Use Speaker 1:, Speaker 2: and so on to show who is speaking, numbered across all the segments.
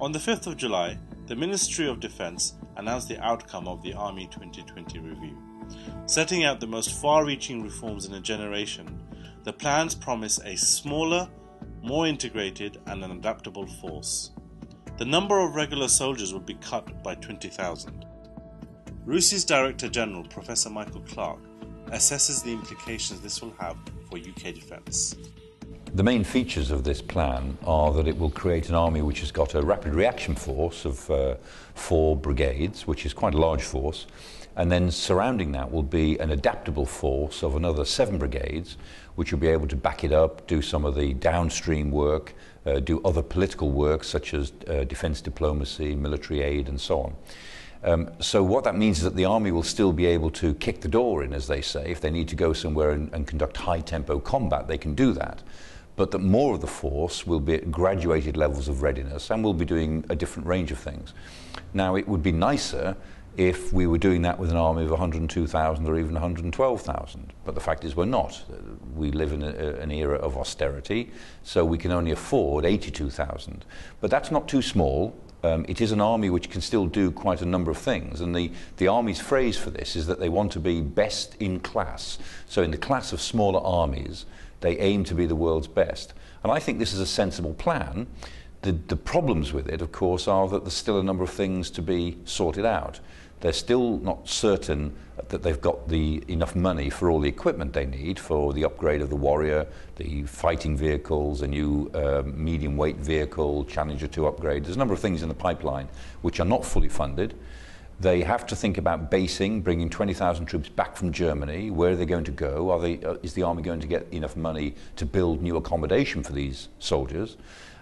Speaker 1: On the 5th of July, the Ministry of Defence announced the outcome of the Army 2020 review. Setting out the most far-reaching reforms in a generation, the plans promise a smaller, more integrated and an adaptable force. The number of regular soldiers will be cut by 20,000. RUSI's Director General, Professor Michael Clarke, assesses the implications this will have for UK defence.
Speaker 2: The main features of this plan are that it will create an army which has got a rapid reaction force of 4 brigades, which is quite a large force, and then surrounding that will be an adaptable force of another 7 brigades, which will be able to back it up, do some of the downstream work, do other political work such as defence diplomacy, military aid and so on. So what that means is that the army will still be able to kick the door in, as they say. If they need to go somewhere and conduct high-tempo combat, they can do that. But that more of the force will be at graduated levels of readiness and will be doing a different range of things. Now, it would be nicer if we were doing that with an army of 102,000 or even 112,000. But the fact is we're not. We live in an era of austerity, so we can only afford 82,000. But that's not too small. It is an army which can still do quite a number of things, and the Army's phrase for this is that they want to be best in class. So in the class of smaller armies, they aim to be the world's best. And I think this is a sensible plan. The problems with it, of course, are that there's still a number of things to be sorted out. They're still not certain that they've got enough money for all the equipment they need for the upgrade of the Warrior, the fighting vehicles, a new medium-weight vehicle, Challenger 2 upgrade. There's a number of things in the pipeline which are not fully funded. They have to think about basing, bringing 20,000 troops back from Germany. Where are they going to go? Is the army going to get enough money to build new accommodation for these soldiers?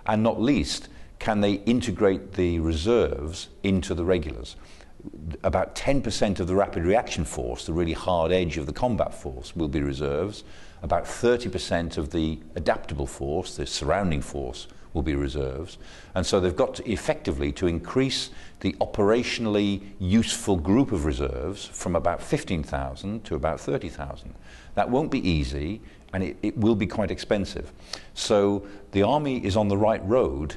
Speaker 2: And not least, can they integrate the reserves into the regulars? About 10% of the rapid reaction force, the really hard edge of the combat force, will be reserves. About 30% of the adaptable force, the surrounding force, will be reserves. And so they've got to effectively to increase the operationally useful group of reserves from about 15,000 to about 30,000. That won't be easy, and it will be quite expensive. So the army is on the right road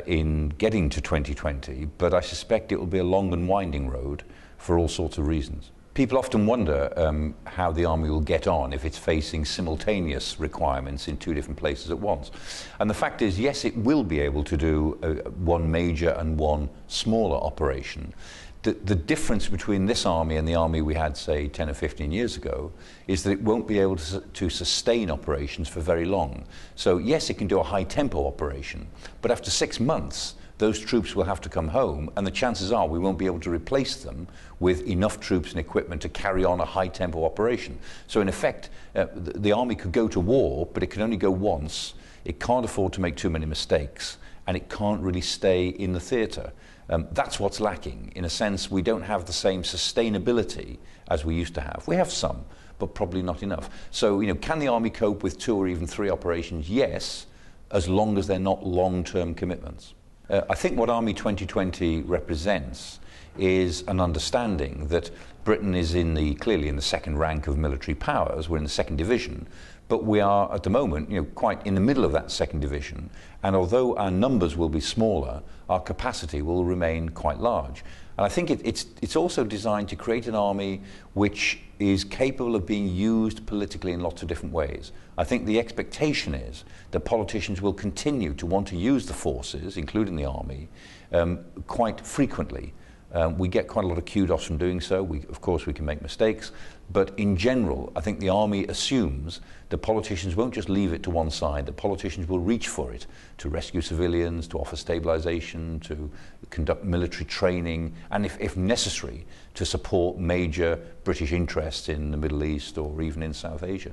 Speaker 2: in getting to 2020, but I suspect it will be a long and winding road for all sorts of reasons. People often wonder how the army will get on if it's facing simultaneous requirements in 2 different places at once. And the fact is, yes, it will be able to do one major and one smaller operation. The difference between this army and the army we had, say, 10 or 15 years ago is that it won't be able to sustain operations for very long. So, yes, it can do a high-tempo operation, but after 6 months, those troops will have to come home, and the chances are we won't be able to replace them with enough troops and equipment to carry on a high-tempo operation. So, in effect, the army could go to war, but it can only go once. It can't afford to make too many mistakes, and it can't really stay in the theatre. That's what's lacking. In a sense, we don't have the same sustainability as we used to have. We have some, but probably not enough. So, can the army cope with 2 or even 3 operations? Yes, as long as they're not long-term commitments. I think what Army 2020 represents is an understanding that Britain is clearly in the second rank of military powers. We're in the 2nd division, but we are at the moment, quite in the middle of that 2nd division. And although our numbers will be smaller, our capacity will remain quite large. And I think it's also designed to create an army which is capable of being used politically in lots of different ways. I think the expectation is that politicians will continue to want to use the forces, including the army, quite frequently. We get quite a lot of kudos from doing so. Of course, we can make mistakes. But in general, I think the army assumes that politicians won't just leave it to one side, that politicians will reach for it to rescue civilians, to offer stabilization, to conduct military training, and if necessary, to support major British interests in the Middle East or even in South Asia.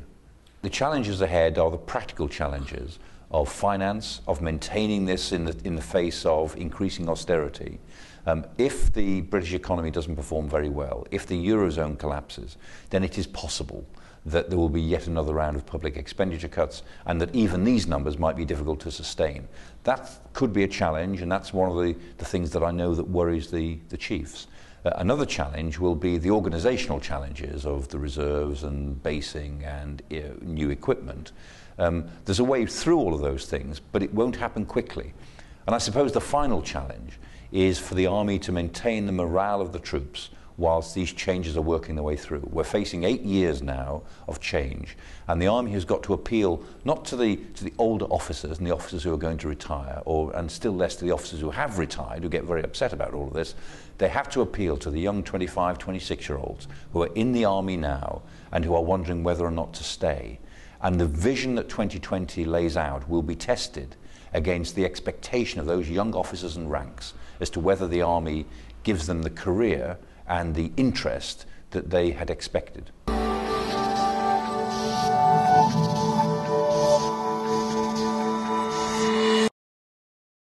Speaker 2: The challenges ahead are the practical challenges of finance, of maintaining this in the face of increasing austerity. If the British economy doesn't perform very well, if the Eurozone collapses, then it is possible that there will be yet another round of public expenditure cuts, and that even these numbers might be difficult to sustain. That could be a challenge, and that's one of the things that I know that worries the chiefs. Another challenge will be the organisational challenges of the reserves and basing and new equipment. There's a way through all of those things, but it won't happen quickly. And I suppose the final challenge is for the army to maintain the morale of the troops whilst these changes are working their way through. We're facing 8 years now of change, and the army has got to appeal not to the older officers and the officers who are going to retire, and still less to the officers who have retired, who get very upset about all of this. They have to appeal to the young 25, 26-year-olds who are in the army now and who are wondering whether or not to stay. And the vision that 2020 lays out will be tested against the expectation of those young officers and ranks as to whether the army gives them the career and the interest that they had expected.